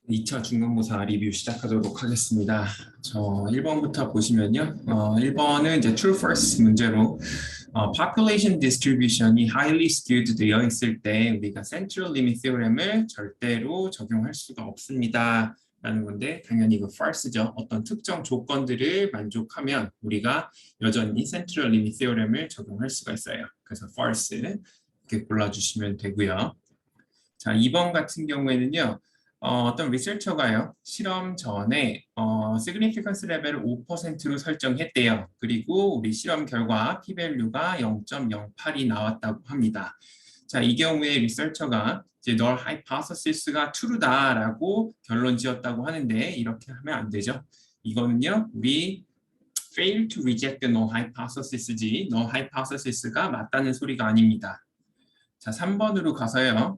2차 중간고사 리뷰 시작하도록 하겠습니다. 저 1번부터 보시면요. 1번은 이제 true false 문제로 population distribution이 highly skewed 되어 있을 때 우리가 central limit theorem을 절대로 적용할 수가 없습니다. 라는 건데 당연히 이거 false죠. 어떤 특정 조건들을 만족하면 우리가 여전히 central limit theorem을 적용할 수가 있어요. 그래서 false 이렇게 골라주시면 되고요. 자, 2번 같은 경우에는요. 어떤 리서처가요. 실험 전에 significance 레벨을 5%로 설정했대요. 그리고 우리 실험 결과 p-value가 0.08이 나왔다고 합니다. 자, 이 경우에 리서처가 이제 null hypothesis가 true다라고 결론 지었다고 하는데 이렇게 하면 안 되죠. 이거는요. 우리 fail to reject the null hypothesis지 null hypothesis가 맞다는 소리가 아닙니다. 자, 3번으로 가서요.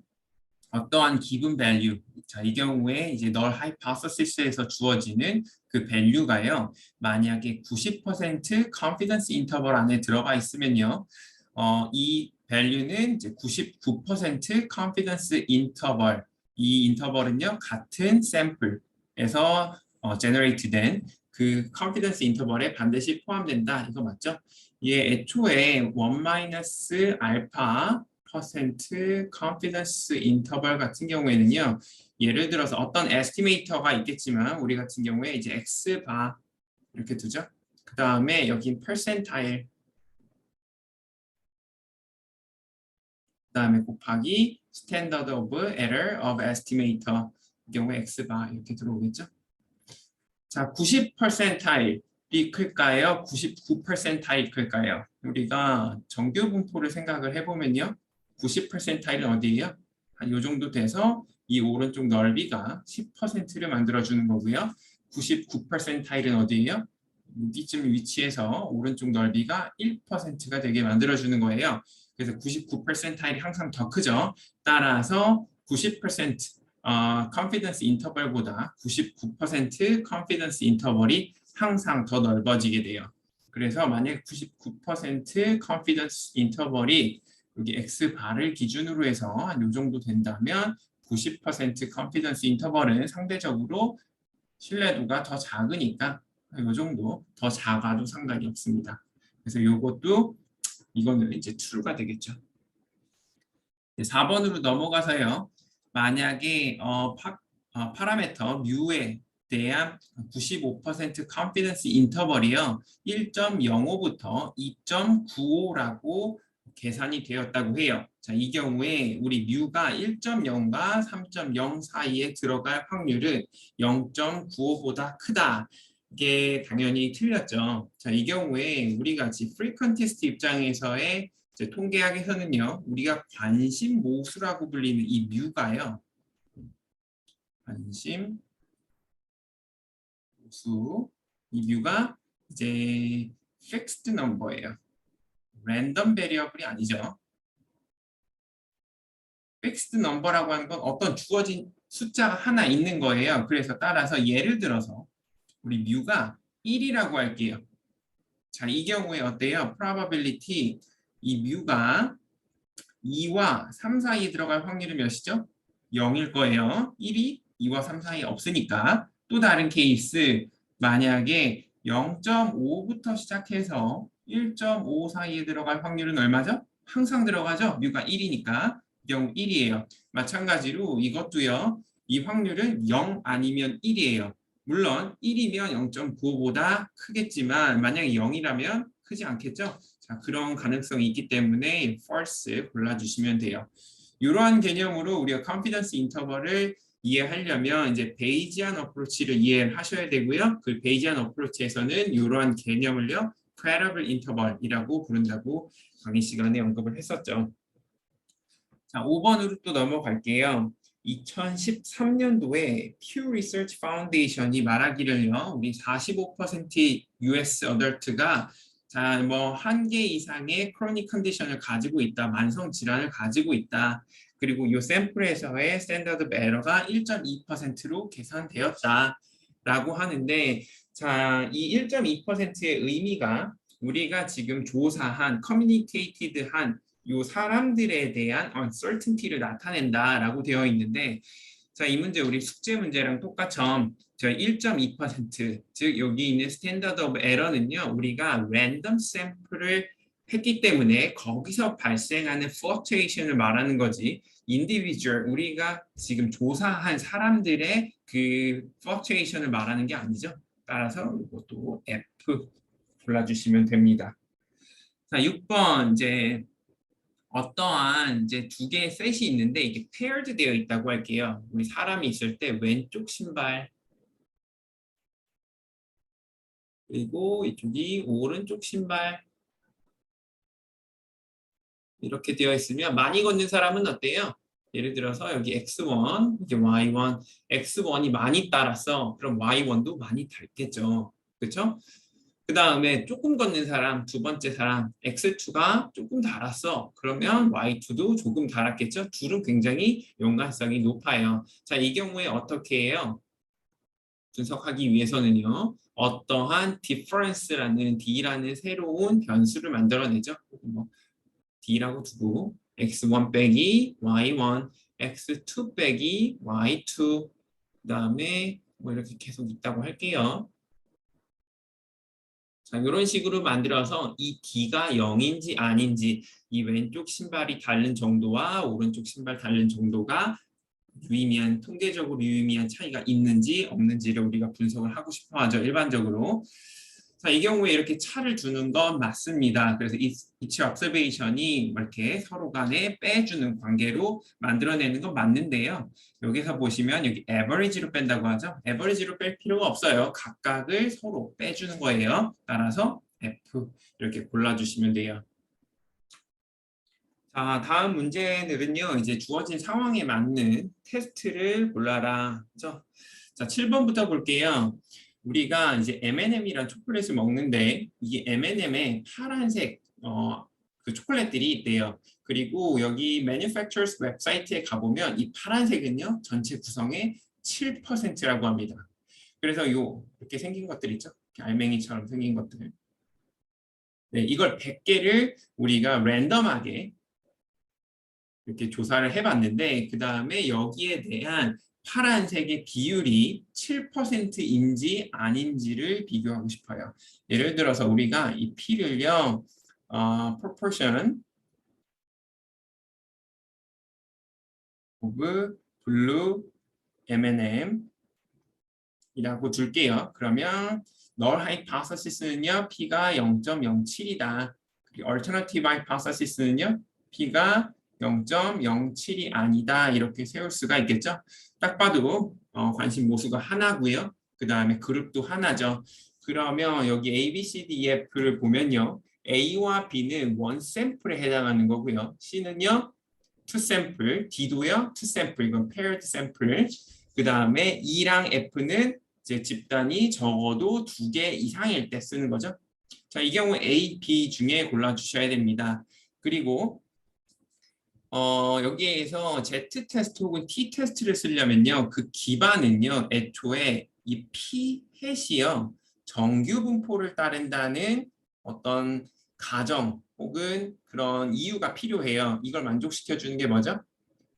어떠한 given value, 자, 이 경우에 이제 null hypothesis에서 주어지는 그 value가요, 만약에 90% confidence interval 안에 들어가 있으면요, 이 value는 이제 99% confidence interval, 이 interval은요, 같은 sample에서 generate 된 그 confidence interval에 반드시 포함된다. 이거 맞죠? 얘 애초에 1 알파 퍼센트 confidence interval 같은 경우에는요. 예를 들어서 어떤 에스티메이터가 있겠지만 우리 같은 경우에 이제 x바 이렇게 두죠. 그 다음에 여기 percentile 그 다음에 곱하기 standard of error of estimator 이 경우에 x바 이렇게 들어오겠죠. 자, 90%이 클까요? 99%이 클까요? 우리가 정규 분포를 생각을 해보면요. 90%는 어디예요? 한 요 정도 돼서 이 오른쪽 넓이가 10%를 만들어주는 거고요. 99%는 어디예요? 여기쯤 위치해서 오른쪽 넓이가 1%가 되게 만들어주는 거예요. 그래서 99%이 항상 더 크죠. 따라서 90% confidence interval보다 99% confidence interval이 항상 더 넓어지게 돼요. 그래서 만약 99% confidence interval이 여기 x바를 기준으로 해서 한 요 정도 된다면 90% confidence interval은 상대적으로 신뢰도가 더 작으니까 요 정도 더 작아도 상관이 없습니다. 그래서 요것도 이거는 이제 true가 되겠죠. 4번으로 넘어가서요. 만약에 파라미터 뮤에 대한 95% confidence interval이요. 1.05부터 2.95라고 계산이 되었다고 해요. 자, 이 경우에 우리 뮤가 1.0과 3.0 사이에 들어갈 확률은 0.95보다 크다. 이게 당연히 틀렸죠. 자, 이 경우에 우리 같이 frequentist 입장에서의 통계학에서는요, 우리가 관심 모수라고 불리는 이 뮤가요. 관심 모수. 이 뮤가 이제 fixed number예요. 랜덤 베리어블이 아니죠. fixed number라고 하는 건 어떤 주어진 숫자가 하나 있는 거예요. 그래서 따라서 예를 들어서 우리 뮤가 1이라고 할게요. 자, 이 경우에 어때요? probability 이 뮤가 2와 3 사이에 들어갈 확률은 몇이죠? 0일 거예요. 1이 2와 3 사이에 없으니까. 또 다른 케이스 만약에 0.5부터 시작해서 1.5 사이에 들어갈 확률은 얼마죠? 항상 들어가죠. 뮤가 1이니까 이 경우 1이에요. 마찬가지로 이것도요. 이 확률은 0 아니면 1이에요. 물론 1이면 0.95보다 크겠지만 만약에 0이라면 크지 않겠죠? 자, 그런 가능성이 있기 때문에 false 골라주시면 돼요. 이러한 개념으로 우리가 confidence interval을 이해하려면 이제 베이지안 어프로치를 이해하셔야 되고요. 그 베이지안 어프로치에서는 이러한 개념을요, credible interval이라고 부른다고 강의 시간에 언급을 했었죠. 자, 5번으로 또 넘어갈게요. 2013년도에 Pew Research Foundation이 말하기를요, 우리 45% US adult가 자, 뭐 1개 이상의 크로닉 컨디션을 가지고 있다, 만성 질환을 가지고 있다. 그리고 이 샘플에서의 스탠다드 에러가 1.2%로 계산되었다라고 하는데, 자, 이 1.2%의 의미가 우리가 지금 조사한, 커뮤니케이티드한 요 사람들에 대한 uncertainty를 나타낸다라고 되어 있는데, 자, 이 문제 우리 숙제 문제랑 똑같죠. 저희 1.2%, 즉 여기 있는 스탠다드 오브 에러는요. 우리가 랜덤 샘플을 했기 때문에 거기서 발생하는 플럭츄에이션을 말하는 거지. 인디비주얼 우리가 지금 조사한 사람들의 그 플럭츄에이션을 말하는 게 아니죠. 따라서 이것도 F 골라주시면 됩니다. 자, 6번 이제 어떠한 이제 두 개의 셋이 있는데 이게 paired 되어 있다고 할게요. 우리 사람이 있을 때 왼쪽 신발 그리고 이쪽이 오른쪽 신발 이렇게 되어 있으면 많이 걷는 사람은 어때요? 예를 들어서 여기 X1, 이게 Y1, X1이 많이 따랐어. 그럼 Y1도 많이 닳겠죠. 그렇죠? 그 다음에 조금 걷는 사람, 두 번째 사람, X2가 조금 달았어. 그러면 Y2도 조금 달았겠죠? 둘은 굉장히 연관성이 높아요. 자, 이 경우에 어떻게 해요? 분석하기 위해서는요. 어떠한 difference라는 D라는 새로운 변수를 만들어내죠. 뭐 D라고 두고 X1 빼기 Y1, X2 빼기 Y2 그 다음에 뭐 이렇게 계속 있다고 할게요. 자, 이런 식으로 만들어서 이 D가 0인지 아닌지 이 왼쪽 신발이 닳는 정도와 오른쪽 신발 닳는 정도가 유의미한 통계적으로 유의미한 차이가 있는지 없는지를 우리가 분석을 하고 싶어 하죠. 일반적으로. 자, 이 경우에 이렇게 차를 두는 건 맞습니다. 그래서 each observation이 이렇게 서로 간에 빼주는 관계로 만들어내는 건 맞는데요. 여기서 보시면 여기 average로 뺀다고 하죠. average로 뺄 필요가 없어요. 각각을 서로 빼주는 거예요. 따라서 F 이렇게 골라주시면 돼요. 자, 다음 문제들은요. 이제 주어진 상황에 맞는 테스트를 골라라. 그죠? 자, 7번부터 볼게요. 우리가 이제 M&M이란 초콜릿을 먹는데 이게 M&M에 파란색 그 초콜릿들이 있대요. 그리고 여기 manufacturers 웹사이트에 가보면 이 파란색은요. 전체 구성의 7%라고 합니다. 그래서 이렇게 생긴 것들 있죠? 알맹이처럼 생긴 것들. 네, 이걸 100개를 우리가 랜덤하게 이렇게 조사를 해봤는데 그 다음에 여기에 대한 파란색의 비율이 7%인지 아닌지를 비교하고 싶어요. 예를 들어서 우리가 이 P를요, proportion of blue M&M 이라고 둘게요. 그러면 null hypothesis는요, P가 0.07이다. 그리고 alternative hypothesis는요, P가 0.07이 아니다. 이렇게 세울 수가 있겠죠. 딱 봐도 관심 모수가 하나고요. 그 다음에 그룹도 하나죠. 그러면 여기 A, B, C, D, E, F를 보면요. A와 B는 원 샘플에 해당하는 거고요. C는요. 투 샘플, D도요. 투 샘플, 이건 paired 샘플. 그 다음에 E랑 F는 이제 집단이 적어도 2개 이상일 때 쓰는 거죠. 자, 이 경우 A, B 중에 골라주셔야 됩니다. 그리고 여기에서 Z 테스트 혹은 T 테스트를 쓰려면요. 그 기반은요. 애초에 이 P 햇이요. 정규 분포를 따른다는 어떤 가정 혹은 그런 이유가 필요해요. 이걸 만족시켜 주는 게 뭐죠?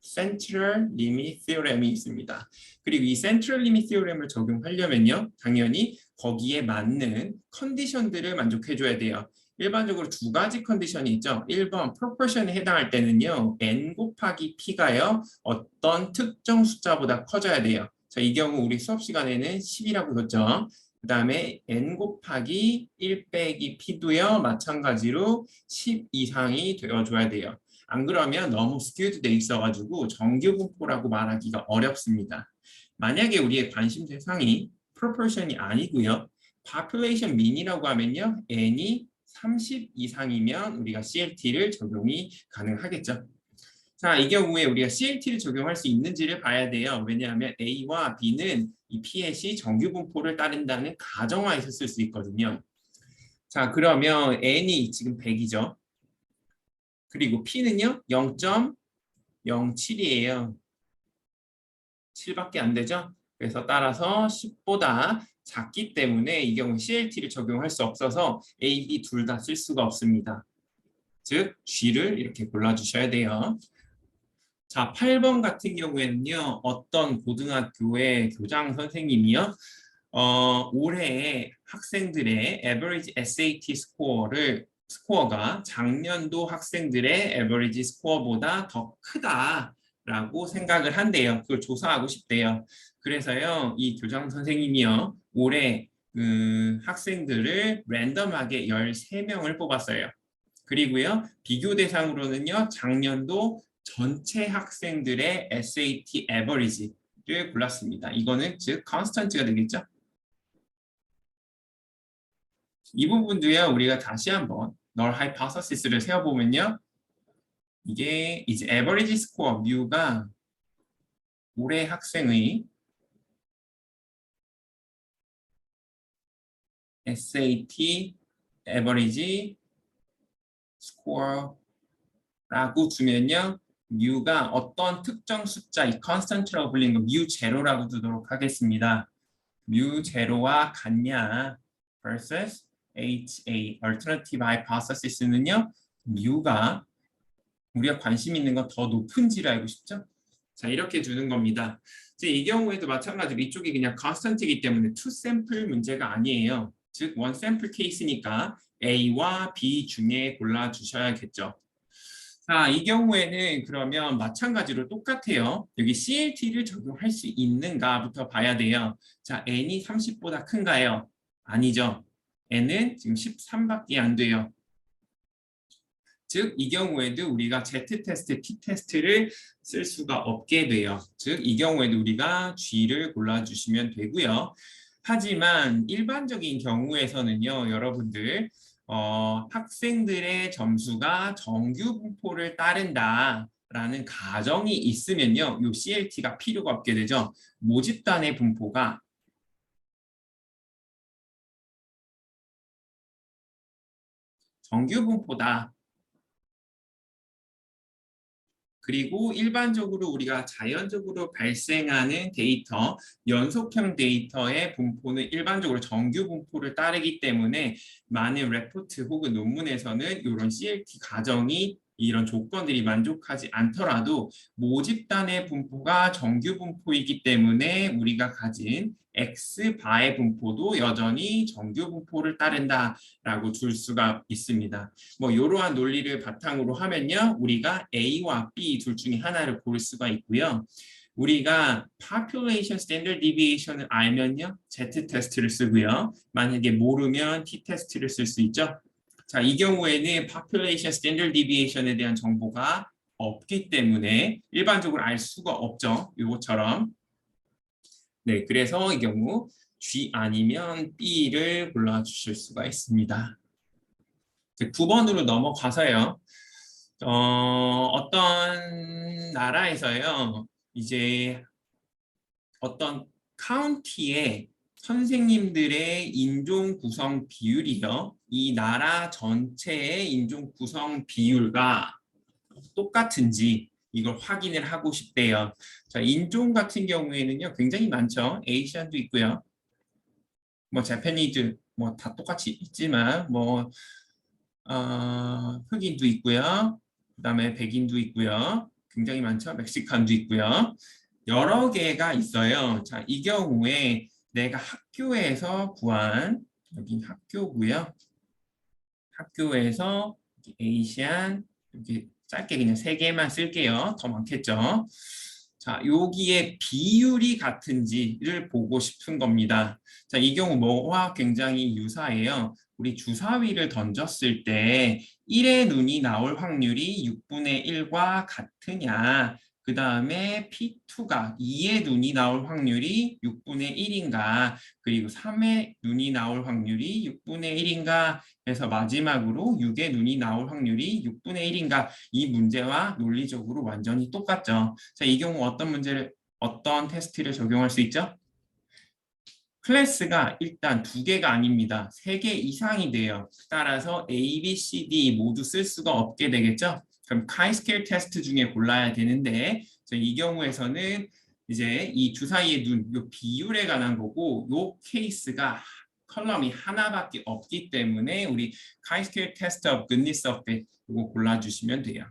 Central Limit Theorem이 있습니다. 그리고 이 Central Limit Theorem을 적용하려면요. 당연히 거기에 맞는 컨디션들을 만족해 줘야 돼요. 일반적으로 두 가지 컨디션이 있죠. 1번 proportion에 해당할 때는요. n 곱하기 p가요. 어떤 특정 숫자보다 커져야 돼요. 자, 이 경우 우리 수업 시간에는 10이라고 했죠. 그 다음에 n 곱하기 1 빼기 p도요. 마찬가지로 10 이상이 되어줘야 돼요. 안 그러면 너무 skewed 돼 있어가지고 정규 분포라고 말하기가 어렵습니다. 만약에 우리의 관심 대상이 proportion이 아니고요. population mean이라고 하면요. n이 30 이상이면 우리가 CLT를 적용이 가능하겠죠. 자, 이 경우에 우리가 CLT를 적용할 수 있는지를 봐야 돼요. 왜냐하면 A와 B는 이 P햇이 정규 분포를 따른다는 가정하에서 쓸 수 있거든요. 자, 그러면 N이 지금 100이죠. 그리고 P는요, 0.07이에요. 7밖에 안 되죠? 그래서 따라서 10보다 작기 때문에 이 경우 CLT를 적용할 수 없어서 A, B 둘 다 쓸 수가 없습니다. 즉, G를 이렇게 골라주셔야 돼요. 자, 8번 같은 경우에는요, 어떤 고등학교의 교장 선생님이요, 올해 학생들의 average SAT 스코어가 작년도 학생들의 average 스코어보다 더 크다라고 생각을 한대요. 그걸 조사하고 싶대요. 그래서요, 이 교장 선생님이요, 올해 그 학생들을 랜덤하게 13명을 뽑았어요. 그리고요, 비교 대상으로는요, 작년도 전체 학생들의 SAT average를 골랐습니다. 이거는 즉 constant가 되겠죠. 이 부분도요, 우리가 다시 한번 null hypothesis를 세워보면요, 이게 이제 average score mu가 올해 학생의 SAT average score라고 주면요, mu가 어떤 특정 숫자, 이 constant라고 불리는 거 mu 제로라고 두도록 하겠습니다. mu 제로와 같냐 versus HA alternative hypothesis는요, mu가 우리가 관심 있는 건 더 높은지를 알고 싶죠? 자, 이렇게 두는 겁니다. 이제 이 경우에도 마찬가지로 이쪽이 그냥 constant이기 때문에 two sample 문제가 아니에요. 즉 one sample case니까 A와 B 중에 골라 주셔야겠죠. 자, 이 경우에는 그러면 마찬가지로 똑같아요. 여기 CLT를 적용할 수 있는가부터 봐야 돼요. 자, n이 30보다 큰가요? 아니죠. n은 지금 13밖에 안 돼요. 즉, 이 경우에도 우리가 Z-테스트, T-테스트를 쓸 수가 없게 돼요. 즉, 이 경우에도 우리가 G를 골라주시면 되고요. 하지만 일반적인 경우에서는요, 여러분들, 학생들의 점수가 정규 분포를 따른다라는 가정이 있으면요, 이 CLT가 필요가 없게 되죠. 모집단의 분포가 정규 분포다. 그리고 일반적으로 우리가 자연적으로 발생하는 데이터, 연속형 데이터의 분포는 일반적으로 정규 분포를 따르기 때문에 많은 레포트 혹은 논문에서는 이런 CLT 가정이 이런 조건들이 만족하지 않더라도 모집단의 분포가 정규 분포이기 때문에 우리가 가진 X바의 분포도 여전히 정규 분포를 따른다라고 줄 수가 있습니다. 뭐 이러한 논리를 바탕으로 하면요, 우리가 A와 B 둘 중에 하나를 고를 수가 있고요. 우리가 population standard deviation을 알면요, Z-테스트를 쓰고요. 만약에 모르면 T-테스트를 쓸 수 있죠. 자, 이 경우에는 population standard deviation에 대한 정보가 없기 때문에 일반적으로 알 수가 없죠. 이것처럼. 네, 그래서 이 경우 G 아니면 B를 골라주실 수가 있습니다. 9번으로 넘어가서요. 어떤 나라에서요, 이제 어떤 카운티의 선생님들의 인종 구성 비율이요, 이 나라 전체의 인종 구성 비율과 똑같은지 이걸 확인을 하고 싶대요. 자, 인종 같은 경우에는요, 굉장히 많죠. 에이시안도 있고요. 뭐 재패니즈 뭐 다 똑같이 있지만 뭐 흑인도 있고요. 그다음에 백인도 있고요. 굉장히 많죠. 멕시칸도 있고요. 여러 개가 있어요. 자, 이 경우에 내가 학교에서 구한 여기 학교고요. 학교에서 에이시안 이렇게 짧게 그냥 3개만 쓸게요. 더 많겠죠. 자, 여기에 비율이 같은지를 보고 싶은 겁니다. 자, 이 경우 뭐와 굉장히 유사해요. 우리 주사위를 던졌을 때 1의 눈이 나올 확률이 6분의 1과 같으냐, 그 다음에 P2가 2의 눈이 나올 확률이 6분의 1인가, 그리고 3의 눈이 나올 확률이 6분의 1인가 해서 마지막으로 6의 눈이 나올 확률이 6분의 1인가, 이 문제와 논리적으로 완전히 똑같죠. 자, 이 경우 어떤 테스트를 적용할 수 있죠? 클래스가 일단 2개가 아닙니다. 3개 이상이 돼요. 따라서 A, B, C, D 모두 쓸 수가 없게 되겠죠? 그럼 카이스케일 테스트 중에 골라야 되는데, 이 경우에서는 이제 이 주사위의 눈, 요 비율에 관한 거고, 요 케이스가 컬럼이 하나밖에 없기 때문에 우리 카이스케일 테스트 of goodness of it 이거 골라주시면 돼요.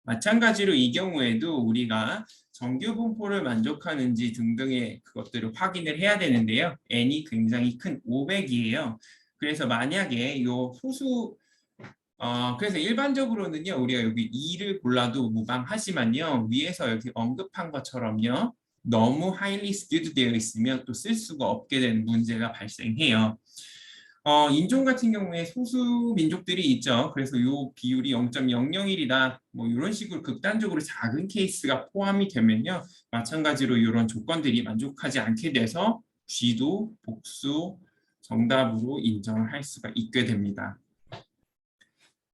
마찬가지로 이 경우에도 우리가 정규 분포를 만족하는지 등등의 그것들을 확인을 해야 되는데요. n이 굉장히 큰 500이에요. 그래서 만약에 요 소수 그래서 일반적으로는요, 우리가 여기 2를 골라도 무방하지만요, 위에서 여기 언급한 것처럼요, 너무 highly skewed 되어 있으면 또 쓸 수가 없게 되는 문제가 발생해요. 인종 같은 경우에 소수 민족들이 있죠. 그래서 이 비율이 0.001이다. 뭐 이런 식으로 극단적으로 작은 케이스가 포함이 되면요, 마찬가지로 이런 조건들이 만족하지 않게 돼서 G도 복수 정답으로 인정을 할 수가 있게 됩니다.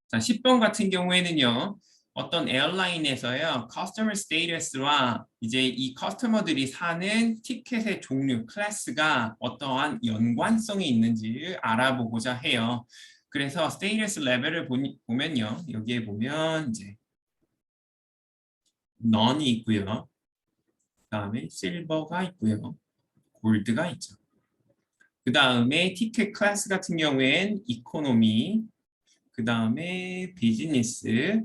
자, 10번 같은 경우에는요. 어떤 에어라인에서요. 커스터머 스테이터스와 이제 이 커스터머들이 사는 티켓의 종류, 클래스가 어떠한 연관성이 있는지를 알아보고자 해요. 그래서 스테이터스 레벨을 보면요. 여기에 보면 이제 none이 있고요. 그다음에 실버가 있고요. 골드가 있죠. 그다음에 티켓 클래스 같은 경우엔 이코노미, 그다음에 비즈니스,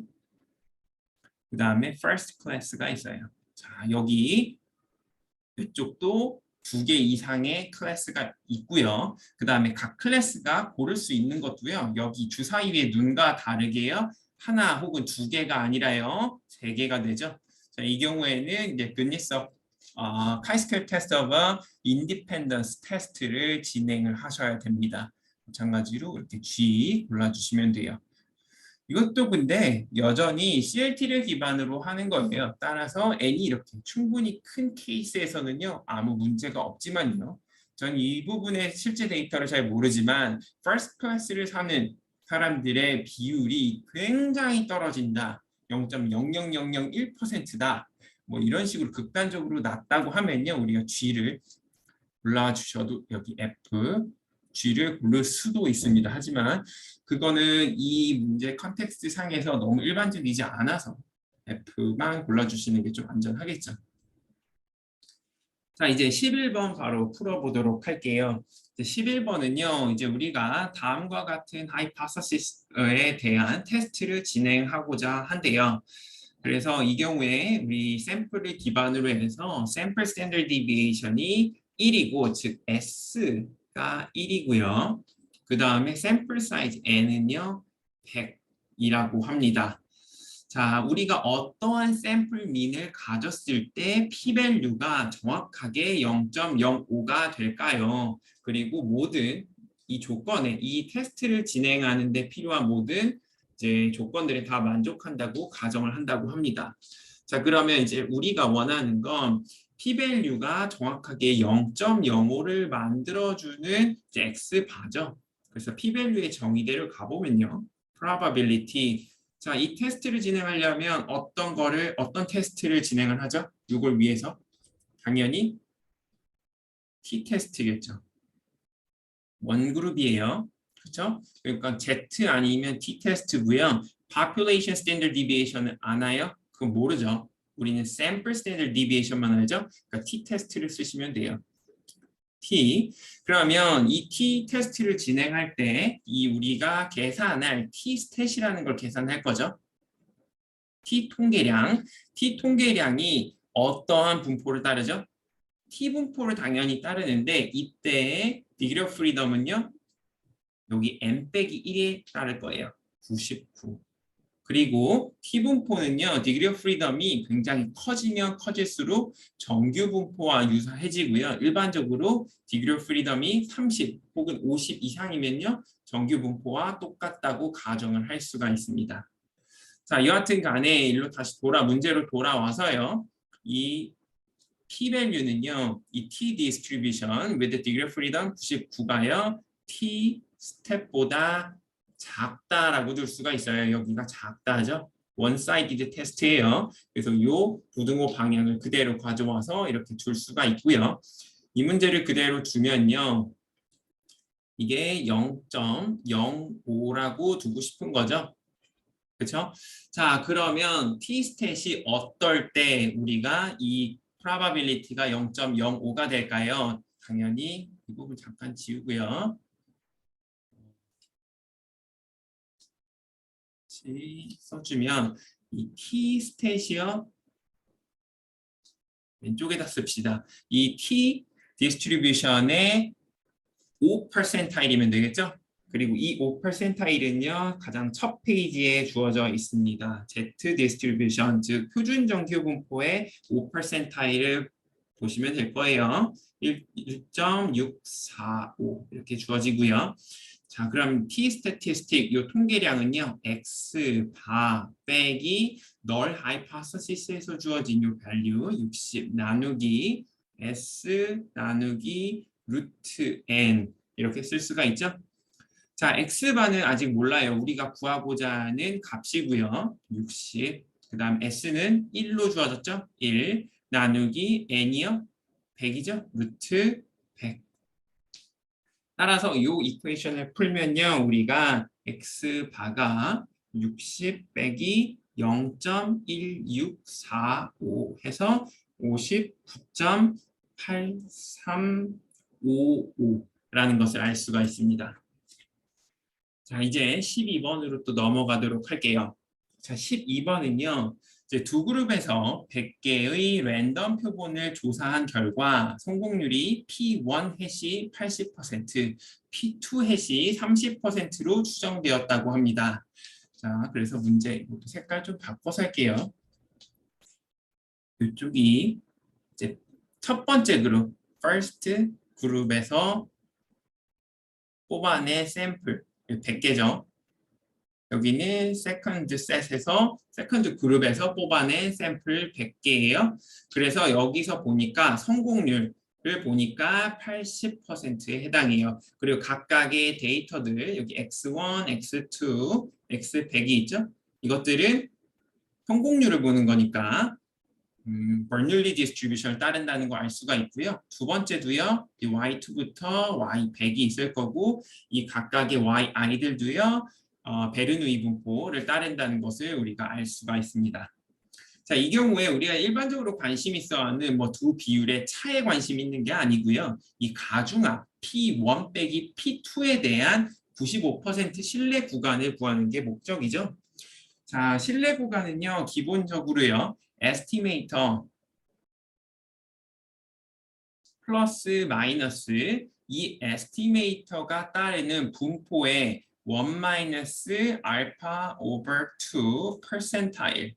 그 다음에 first class가 있어요. 자, 여기 이쪽도 2개 이상의 클래스가 있고요. 그 다음에 각 클래스가 고를 수 있는 것도요. 여기 주사위의 눈과 다르게요. 하나 혹은 2개가 아니라요. 3개가 되죠. 자, 이 경우에는 이제 goodness of chi-square test of independence 테스트를 진행을 하셔야 됩니다. 마찬가지로 이렇게 G 골라주시면 돼요. 이것도 근데 여전히 CLT를 기반으로 하는 거예요. 따라서 n이 이렇게 충분히 큰 케이스에서는요, 아무 문제가 없지만요. 전 이 부분의 실제 데이터를 잘 모르지만 first class를 사는 사람들의 비율이 굉장히 떨어진다. 0.00001%다. 뭐 이런 식으로 극단적으로 낮다고 하면요. 우리가 G를 골라주셔도 여기 F, G를 고를 수도 있습니다. 하지만 그거는 이 문제 컨텍스트 상에서 너무 일반적이지 않아서 F만 골라주시는 게 좀 안전하겠죠. 자, 이제 11번 바로 풀어보도록 할게요. 11번은요, 이제 우리가 다음과 같은 하이파서시스에 대한 테스트를 진행하고자 한대요. 그래서 이 경우에 우리 샘플을 기반으로 해서 샘플 스탠더드 디비에이션이 1이고, 즉 S가 1이고요. 그 다음에 샘플 사이즈 N은요, 100이라고 합니다. 자, 우리가 어떠한 샘플 민을 가졌을 때 p-value가 정확하게 0.05가 될까요? 그리고 모든 이 조건에 이 테스트를 진행하는 데 필요한 모든 이제 조건들이 다 만족한다고 가정을 한다고 합니다. 자, 그러면 이제 우리가 원하는 건 p-value가 정확하게 0.05를 만들어주는 x바죠. 그래서 p-value의 정의대로 가보면요. probability. 자, 이 테스트를 진행하려면 어떤 테스트를 진행을 하죠? 이걸 위해서 당연히 t-테스트겠죠. 원그룹이에요. 그렇죠? 그러니까 Z 아니면 t-테스트고요. population standard deviation은 아나요? 그건 모르죠. 우리는 sample standard deviation만 알죠? 그러니까 t-테스트를 쓰시면 돼요. T. 그러면 이 t-테스트를 진행할 때 이 우리가 계산할 t-stat이라는 걸 계산할 거죠. t 통계량이 어떠한 분포를 따르죠? t 분포를 당연히 따르는데 이때의 degree of freedom은요. 여기 n-1에 따를 거예요. 99. 그리고 t 분포는요. degree of freedom이 굉장히 커지면 커질수록 정규 분포와 유사해지고요. 일반적으로 degree of freedom이 30 혹은 50 이상이면요. 정규 분포와 똑같다고 가정을 할 수가 있습니다. 자, 여하튼 간에 일로 다시 문제로 돌아와서요. 이 p-value는요. 이 t distribution with degree of freedom 99가요. t 스텝보다 작다라고 둘 수가 있어요. 여기가 작다죠. one-sided 테스트예요. 그래서 이 부등호 방향을 그대로 가져와서 이렇게 둘 수가 있고요. 이 문제를 그대로 두면요. 이게 0.05라고 두고 싶은 거죠. 그렇죠? 자, 그러면 t-stat이 어떨 때 우리가 이 probability가 0.05가 될까요? 당연히 이 부분 잠깐 지우고요. 써주면 이 T 스탯이요. 왼쪽에다 씁시다. 이 T 디스트리뷰션의 5%이면 되겠죠? 그리고 이 5%일은요, 가장 첫 페이지에 주어져 있습니다. Z 디스트리뷰션, 즉 표준 정규 분포의 5%일을 보시면 될 거예요. 1.645 이렇게 주어지고요. 자, 그럼 T 스태티스틱 요 통계량은요, X 바 빼기 널 하이파서시스에서 주어진 요 밸류 60 나누기 S 나누기 루트 N 이렇게 쓸 수가 있죠. 자, X바는 아직 몰라요. 우리가 구하고자 하는 값이고요. 60. 그 다음 S는 1로 주어졌죠. 1 나누기 N이요. 100이죠. 루트 100. 따라서 이 이퀘이션을 풀면요. 우리가 X바가 60 빼기 0.1645 해서 59.8355라는 것을 알 수가 있습니다. 자, 이제 12번으로 또 넘어가도록 할게요. 자, 12번은요. 이제 두 그룹에서 100개의 랜덤 표본을 조사한 결과 성공률이 P1 해시 80%, P2 해시 30%로 추정되었다고 합니다. 자, 그래서 문제 이것도 색깔 좀 바꿔서 할게요. 이쪽이 이제 첫 번째 그룹, first 그룹에서 뽑아낸 샘플 100개죠. 여기는 세컨드 셋에서 세컨드 그룹에서 뽑아낸 샘플 100개예요. 그래서 여기서 보니까 성공률을 보니까 80%에 해당해요. 그리고 각각의 데이터들 여기 X1, X2, X100이 있죠. 이것들은 성공률을 보는 거니까 버널리 디스트리뷰션을 따른다는 거 알 수가 있고요. 두 번째도요. 이 Y2부터 Y100이 있을 거고 이 각각의 YI들도요. 베르누이 분포를 따른다는 것을 우리가 알 수가 있습니다. 자, 이 경우에 우리가 일반적으로 관심 있어 하는 뭐 두 비율의 차에 관심 있는 게 아니고요. 이 가중합 P1 빼기 P2에 대한 95% 신뢰 구간을 구하는 게 목적이죠. 자, 신뢰 구간은요. 기본적으로요. 에스티메이터 플러스 마이너스 이 에스티메이터가 따르는 분포의 1 마이너스 알파 오버 2 퍼센타일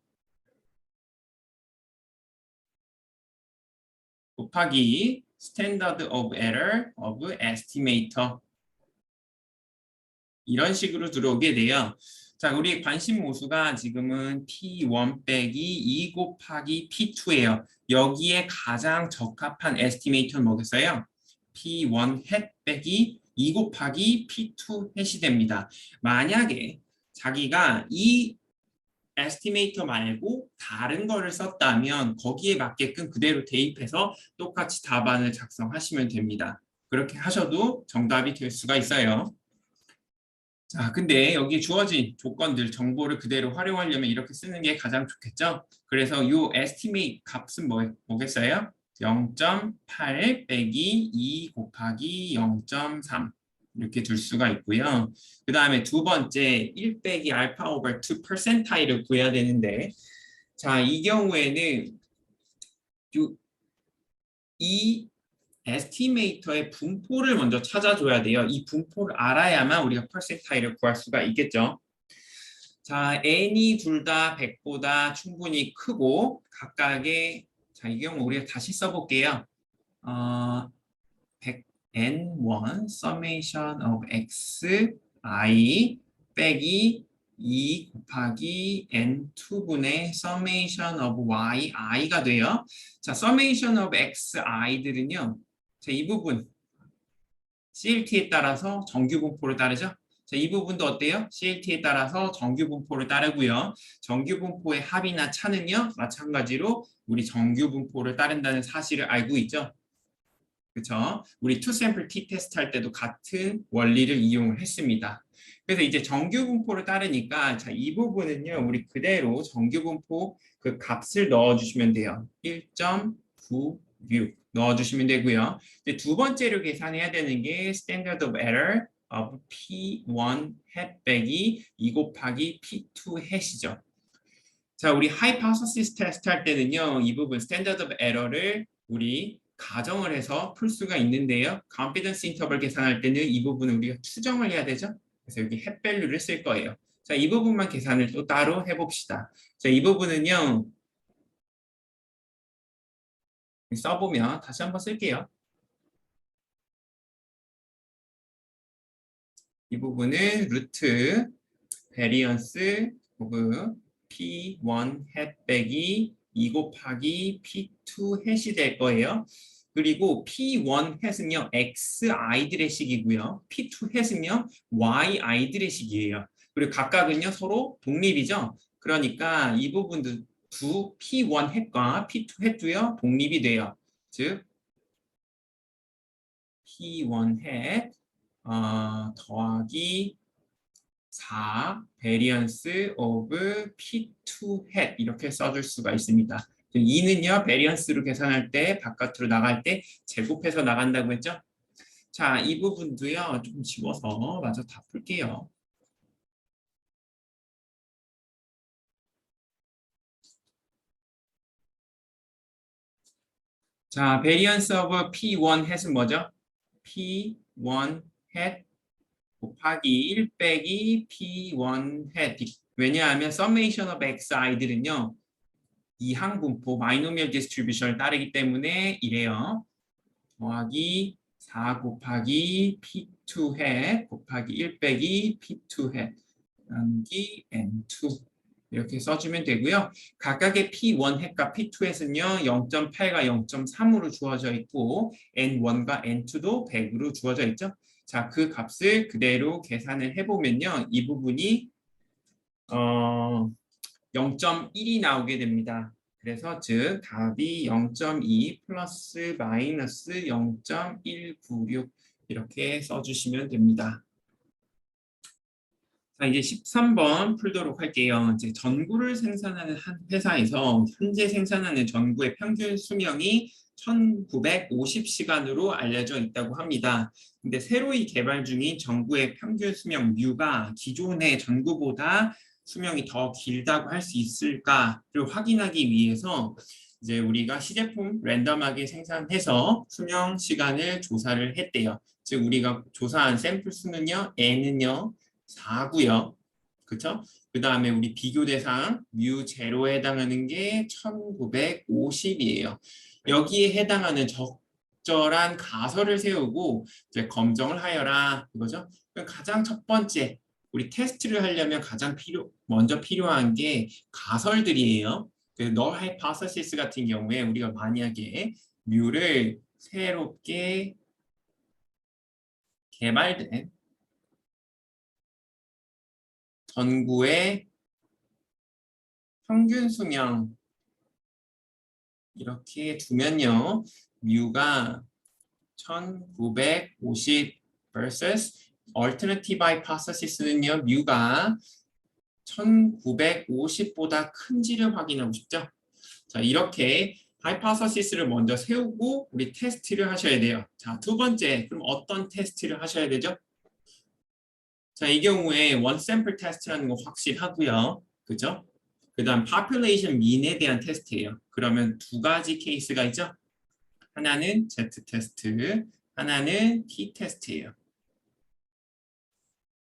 곱하기 스탠다드 오브 에러 오브 에스티메이터 이런 식으로 들어오게 돼요. 자, 우리 관심 모수가 지금은 P1 빼기 2 곱하기 P2예요. 여기에 가장 적합한 에스티메이터는 뭐겠어요? P1 햇 빼기 2 곱하기 P2 햇이 됩니다. 만약에 자기가 이 에스티메이터 말고 다른 거를 썼다면 거기에 맞게끔 그대로 대입해서 똑같이 답안을 작성하시면 됩니다. 그렇게 하셔도 정답이 될 수가 있어요. 자, 근데 여기 주어진 조건들, 정보를 그대로 활용하려면 이렇게 쓰는 게 가장 좋겠죠? 그래서 이 estimate 값은 뭐겠어요? 0.8 빼기 2 곱하기 0.3 이렇게 둘 수가 있고요. 그 다음에 두 번째 1 빼기 알파 오버 2 퍼센타일을 구해야 되는데 자, 이 경우에는 이 에스티메이터의 분포를 먼저 찾아줘야 돼요. 이 분포를 알아야만 우리가 퍼센타일을 구할 수가 있겠죠. 자, n이 둘 다 100보다 충분히 크고 각각의 자, 이 경우 우리가 다시 써볼게요. 100 n1 summation of x i 빼기 2 곱하기 n2분의 summation of y i가 돼요. 자, summation of x i들은요. 자, 이 부분 CLT에 따라서 정규 분포를 따르죠. 자, 이 부분도 어때요? CLT에 따라서 정규 분포를 따르고요. 정규 분포의 합이나 차는요. 마찬가지로 우리 정규 분포를 따른다는 사실을 알고 있죠. 그렇죠? 우리 투 샘플 T 테스트 할 때도 같은 원리를 이용을 했습니다. 그래서 이제 정규 분포를 따르니까 자, 이 부분은요. 우리 그대로 정규 분포 그 값을 넣어 주시면 돼요. 1.96 넣어 주시면 되고요. 이제 두 번째로 계산해야 되는 게 standard of error of P1 hat 빼기 2 곱하기 P2 hat이죠. 자, 우리 하이파서시스 테스트 할 때는요, 이 부분 스탠더드 오브 에러를 우리 가정을 해서 풀 수가 있는데요. 컨피던스 인터벌 계산할 때는 이 부분을 우리가 추정을 해야 되죠. 그래서 여기 햇밸류를 쓸 거예요. 자, 이 부분만 계산을 또 따로 해봅시다. 자, 이 부분은요, 써보면 다시 한번 쓸게요. 이 부분은 루트 베리언스 오브 P1 햇 빼기 2 곱하기 P2 햇이 될 거예요. 그리고 P1 햇은요, Xi들의 식이고요. P2 햇은요, Yi들의 식이에요. 그리고 각각은요, 서로 독립이죠. 그러니까 이 부분도 두 P1 햇과 P2 햇도요, 독립이 돼요. 즉, P1 햇 더하기 4 베리언스 오브 P2 햇 이렇게 써줄 수가 있습니다. 2는요 베리언스로 계산할 때 바깥으로 나갈 때 제곱해서 나간다고 했죠. 자, 이 부분도요 좀 지워서 마저 다 풀게요. 자, 베리언스 오브 P1 햇은 뭐죠? P1 햇 곱하기 1 빼기 P1 햇. 왜냐하면 summation of xi들은요 이항분포 마이노미얼 디스트리뷰션을 따르기 때문에 이래요. 더하기 4 곱하기 P2 햇 곱하기 1 빼기 P2 햇 나누기 N2 이렇게 써주면 되고요. 각각의 P1 햇과 P2 햇은요 0.8과 0.3으로 주어져 있고 N1과 N2도 100으로 주어져 있죠. 자, 그 값을 그대로 계산을 해보면요. 이 부분이 0.1이 나오게 됩니다. 그래서 즉 답이 0.2 플러스 마이너스 0.196 이렇게 써주시면 됩니다. 자, 이제 13번 풀도록 할게요. 이제 전구를 생산하는 한 회사에서 현재 생산하는 전구의 평균 수명이 1950시간으로 알려져 있다고 합니다. 근데 새로이 개발 중인 전구의 평균 수명 뮤가 기존의 전구보다 수명이 더 길다고 할 수 있을까를 확인하기 위해서 이제 우리가 시제품 랜덤하게 생산해서 수명 시간을 조사를 했대요. 즉 우리가 조사한 샘플 수는요, N은요 4고요. 그쵸? 그 다음에 우리 비교 대상 뮤 제로에 해당하는 게 1950이에요. 여기에 해당하는 적절한 가설을 세우고 이제 검정을 하여라 이거죠. 가장 첫 번째 우리 테스트를 하려면 가장 먼저 필요한 게 가설들이에요. 그 null hypothesis 같은 경우에 우리가 만약에 뮤를 새롭게 개발된 전구의 평균 수명 이렇게 두면요. 뮤가 1950 vs alternative hypothesis는요. 뮤가 1950보다 큰지를 확인하고 싶죠. 자, 이렇게 하이파서시스를 먼저 세우고 우리 테스트를 하셔야 돼요. 자, 두 번째, 그럼 어떤 테스트를 하셔야 되죠? 자, 이 경우에 원 샘플 테스트라는 거 확실하고요. 그죠? 그 다음 population mean에 대한 테스트예요. 그러면 두 가지 케이스가 있죠. 하나는 Z 테스트, 하나는 T 테스트예요.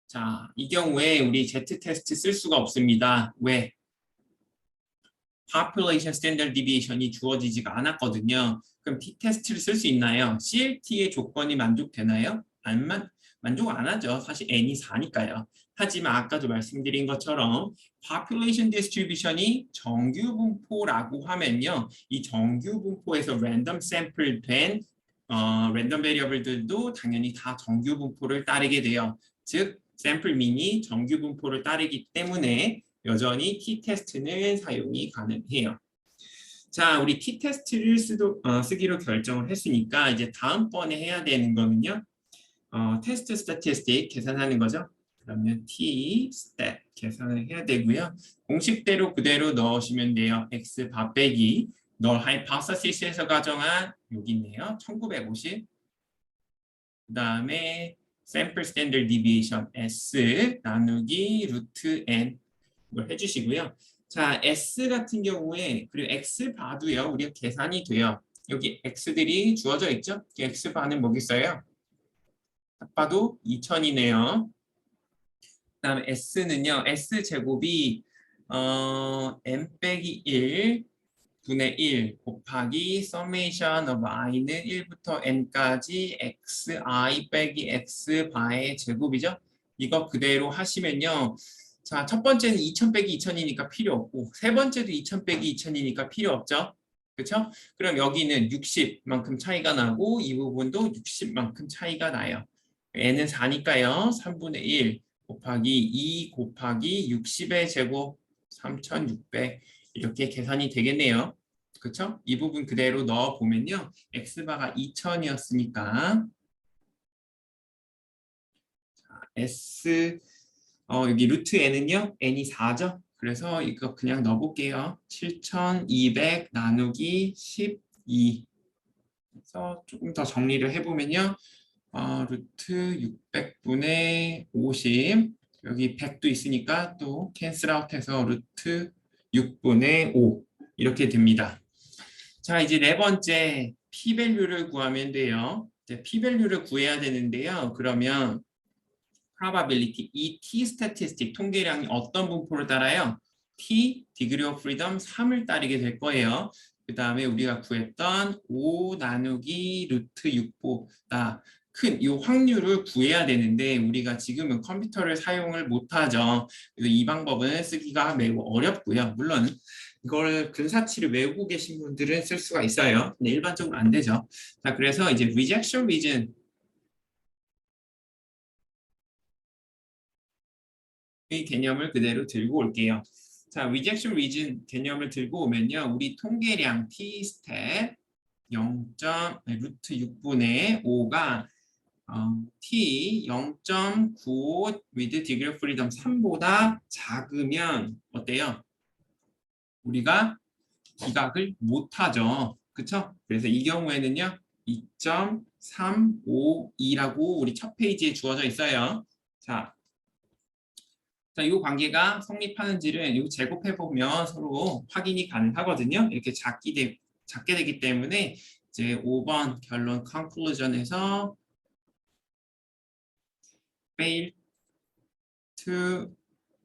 자, 이 경우에 우리 Z 테스트 쓸 수가 없습니다. 왜? population standard deviation이 주어지지가 않았거든요. 그럼 T 테스트를 쓸 수 있나요? CLT의 조건이 만족되나요? 만족 안 하죠. 사실 N이 4니까요. 하지만 아까도 말씀드린 것처럼 population distribution이 정규 분포라고 하면요. 이 정규 분포에서 랜덤 샘플 된 랜덤 베리어블들도 당연히 다 정규 분포를 따르게 돼요. 즉 샘플 민이 정규 분포를 따르기 때문에 여전히 t-테스트는 사용이 가능해요. 자, 우리 t-테스트를 쓰기로 결정을 했으니까 이제 다음번에 해야 되는 거는요. 테스트 스태티스틱 계산하는 거죠. 그러면 t-stat 계산을 해야 되고요. 공식대로 그대로 넣으시면 돼요. x 바 빼기 null hypothesis에서 가정한 여기 있네요. 1950. 그 다음에 sample standard deviation s 나누기 루트 n 이걸 해주시고요. 자, S 같은 경우에 그리고 X 바도요. 우리가 계산이 돼요. 여기 X들이 주어져 있죠? X 바는 뭐겠어요? 딱 봐도 2000이네요. 그다음에 S는요. S 제곱이 n 빼기 1 분의 1 곱하기 summation of i는 1부터 n까지 xi 빼기 x 바의 제곱이죠. 이거 그대로 하시면요. 자, 첫 번째는 2000 빼기 2000이니까 필요 없고 세 번째도 2000 빼기 2000이니까 필요 없죠. 그렇죠? 그럼 여기는 60만큼 차이가 나고 이 부분도 60만큼 차이가 나요. n은 4니까요. 3분의 1 곱하기 2 곱하기 60의 제곱 3600 이렇게 계산이 되겠네요. 그렇죠? 이 부분 그대로 넣어 보면요. x바가 2000이었으니까 s 여기 루트 n은요. n이 4죠. 그래서 이거 그냥 넣어 볼게요. 7200 나누기 12. 그래서 조금 더 정리를 해 보면요. 루트 600분의 50 여기 100도 있으니까 또 캔슬 아웃해서 루트 6분의 5 이렇게 됩니다. 자, 이제 네 번째 p-밸류를 구하면 돼요. 이제 p-밸류를 구해야 되는데요. 그러면 probability, 이 t-statistic 통계량이 어떤 분포를 따라요? t, degree of freedom 3을 따르게 될 거예요. 그 다음에 우리가 구했던 5 나누기 루트 6보다 큰 이 확률을 구해야 되는데 우리가 지금은 컴퓨터를 사용을 못하죠. 그래서 이 방법은 쓰기가 매우 어렵고요. 물론 이걸 근사치를 외우고 계신 분들은 쓸 수가 있어요. 근데 일반적으로 안 되죠. 자, 그래서 이제 rejection reason 의 개념을 그대로 들고 올게요. 자, rejection region 개념을 들고 오면요. 우리 통계량 t-stat 0. 루트 6분의 5가 t 0.95 with degree of freedom 3보다 작으면 어때요? 우리가 기각을 못하죠. 그쵸? 그래서 이 경우에는요. 2.352라고 우리 첫 페이지에 주어져 있어요. 자, 이 관계가 성립하는지를 이 제곱해 보면 서로 확인이 가능하거든요. 이렇게 작게 되기 때문에 이제 5번 결론 conclusion에서 fail to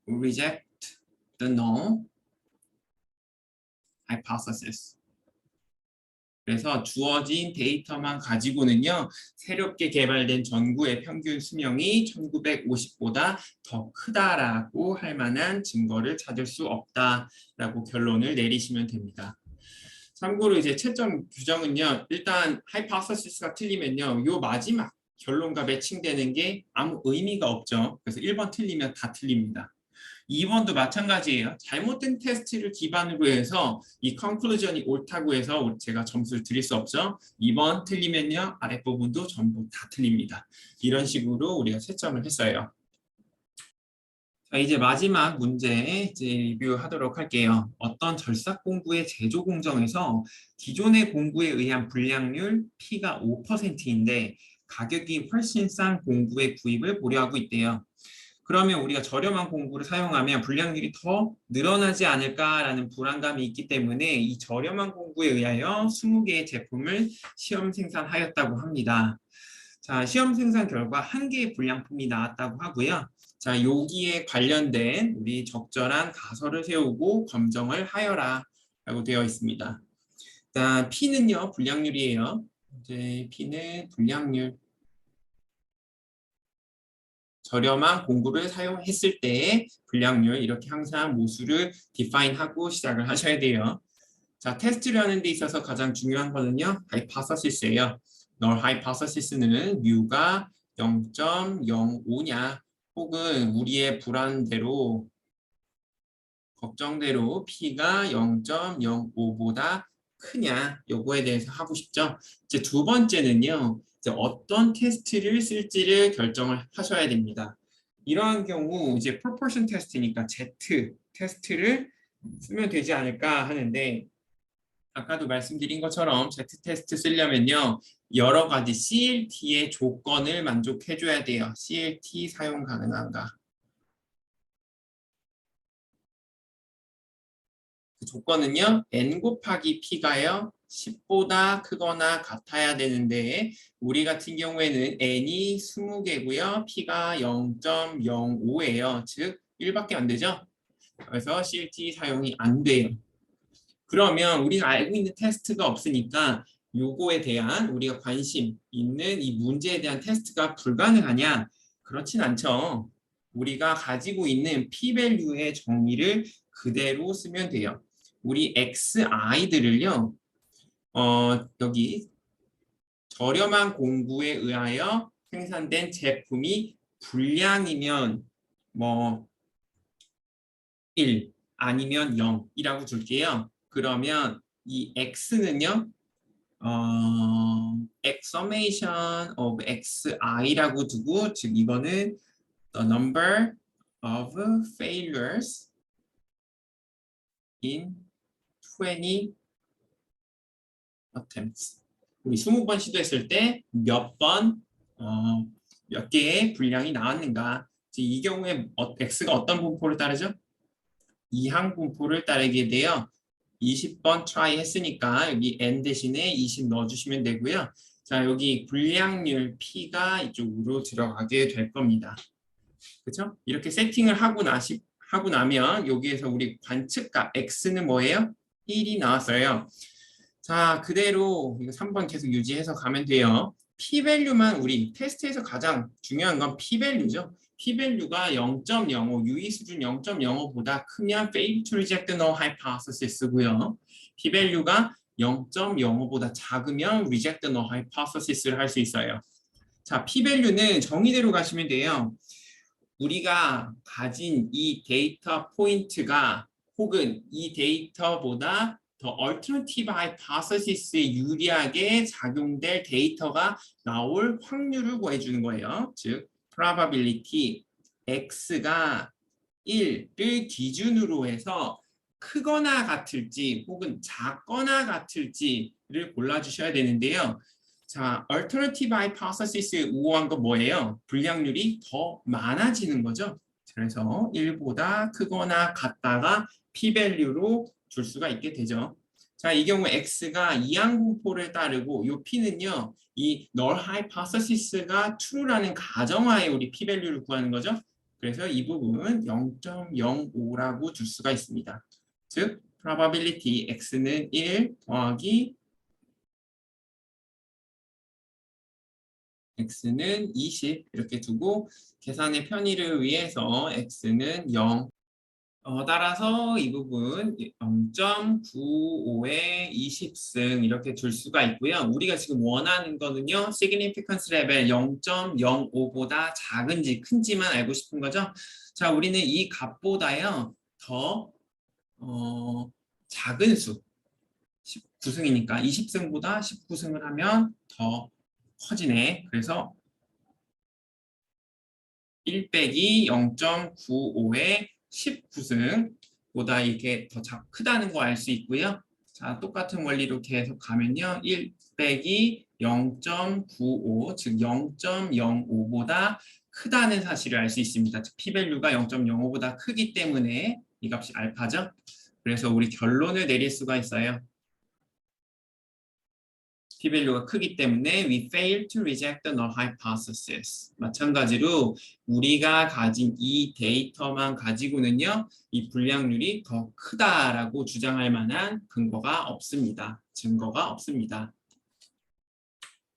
reject the null hypothesis. 그래서 주어진 데이터만 가지고는요. 새롭게 개발된 전구의 평균 수명이 1950보다 더 크다라고 할 만한 증거를 찾을 수 없다라고 결론을 내리시면 됩니다. 참고로 이제 채점 규정은요. 일단 하이파서시스가 틀리면요. 요 마지막 결론과 매칭되는 게 아무 의미가 없죠. 그래서 1번 틀리면 다 틀립니다. 2번도 마찬가지예요. 잘못된 테스트를 기반으로 해서 이 컨클루전이 옳다고 해서 제가 점수를 드릴 수 없죠. 2번 틀리면요. 아랫부분도 전부 다 틀립니다. 이런 식으로 우리가 채점을 했어요. 자, 이제 마지막 문제 이제 리뷰하도록 할게요. 어떤 절삭 공구의 제조 공정에서 기존의 공구에 의한 불량률 P가 5%인데 가격이 훨씬 싼 공구의 구입을 고려하고 있대요. 그러면 우리가 저렴한 공구를 사용하면 불량률이 더 늘어나지 않을까라는 불안감이 있기 때문에 이 저렴한 공구에 의하여 20개의 제품을 시험 생산하였다고 합니다. 자, 시험 생산 결과 1개의 불량품이 나왔다고 하고요. 자, 여기에 관련된 우리 적절한 가설을 세우고 검정을 하여라 라고 되어 있습니다. 자, P는요, 불량률이에요. 이제 P는 불량률. 저렴한 공구를 사용했을 때의 불량률 이렇게 항상 모수를 디파인하고 시작을 하셔야 돼요. 자, 테스트를 하는 데 있어서 가장 중요한 거는요. 하이파서시스예요. 널 하이파서시스는 뮤가 0.05냐 혹은 우리의 불안대로 걱정대로 P가 0.05보다 크냐 요거에 대해서 하고 싶죠. 이제 두 번째는요. 이제 어떤 테스트를 쓸지를 결정을 하셔야 됩니다. 이러한 경우 이제 proportion 테스트니까 Z 테스트를 쓰면 되지 않을까 하는데 아까도 말씀드린 것처럼 Z 테스트 쓰려면요. 여러 가지 CLT의 조건을 만족해 줘야 돼요. CLT 사용 가능한가? 그 조건은요, n 곱하기 p가요 10보다 크거나 같아야 되는데 우리 같은 경우에는 n이 20개고요, p가 0.05예요. 즉 1밖에 안 되죠. 그래서 CLT 사용이 안 돼요. 그러면 우리가 알고 있는 테스트가 없으니까 요거에 대한 우리가 관심 있는 이 문제에 대한 테스트가 불가능하냐? 그렇진 않죠. 우리가 가지고 있는 p-value의 정의를 그대로 쓰면 돼요. 우리 xi들을요. 여기 저렴한 공구에 의하여 생산된 제품이 불량이면 뭐 1 아니면 0이라고 줄게요. 그러면 이 x는요. summation of xi라고 두고 즉 이거는 the number of failures in 20 attempts. 우리 20번 시도했을 때 몇 개의 분량이 나왔는가. 이 경우에 x가 어떤 분포를 따르죠? 이항 분포를 따르게 돼요. 20번 트라이 했으니까 여기 n 대신에 20 넣어주시면 되고요. 자, 여기 불량률 p가 이쪽으로 들어가게 될 겁니다. 그렇죠? 이렇게 세팅을 하고 나면 여기에서 우리 관측값 x는 뭐예요? 1이 나왔어요. 자, 그대로 이거 3번 계속 유지해서 가면 돼요. p-value만 우리 테스트에서 가장 중요한 건 p-value죠. p-value가 0.05, 유의 수준 0.05보다 크면 fail to reject null hypothesis고요. p-value가 0.05보다 작으면 reject null hypothesis를 할 수 있어요. 자, p-value는 정의대로 가시면 돼요. 우리가 가진 이 데이터 포인트가 혹은 이 데이터보다 더 alternative hypothesis에 유리하게 작용될 데이터가 나올 확률을 구해주는 거예요. 즉, probability x가 1를 기준으로 해서 크거나 같을지 혹은 작거나 같을지를 골라주셔야 되는데요. 자, alternative hypothesis에 우호한 건 뭐예요? 불량률이 더 많아지는 거죠. 그래서 1보다 크거나 같다가 p-value로 줄 수가 있게 되죠. 자, 이 경우 x가 이항분포를 따르고 이 p는요, 이 null hypothesis가 true라는 가정하에 우리 p-value를 구하는 거죠. 그래서 이 부분은 0.05라고 줄 수가 있습니다. 즉, probability x는 1 더하기 x는 20 이렇게 두고 계산의 편의를 위해서 x는 0. 따라서 이 부분 0.95에 20승 이렇게 줄 수가 있고요. 우리가 지금 원하는 거는요. significance level 0.05보다 작은지 큰지만 알고 싶은 거죠. 자, 우리는 이 값보다요. 더 작은 수 19승이니까 20승보다 19승을 하면 더 커지네. 그래서 1 빼기 0.95의 19승보다 이게 더 크다는 거 알 수 있고요. 자, 똑같은 원리로 계속 가면요. 1 빼기 0.95, 즉 0.05보다 크다는 사실을 알 수 있습니다. 즉 p-value가 0.05보다 크기 때문에 이 값이 알파죠. 그래서 우리 결론을 내릴 수가 있어요. p-value가 크기 때문에 we fail to reject the null hypothesis. 마찬가지로 우리가 가진 이 데이터만 가지고는요, 이 불량률이 더 크다라고 주장할 만한 증거가 없습니다.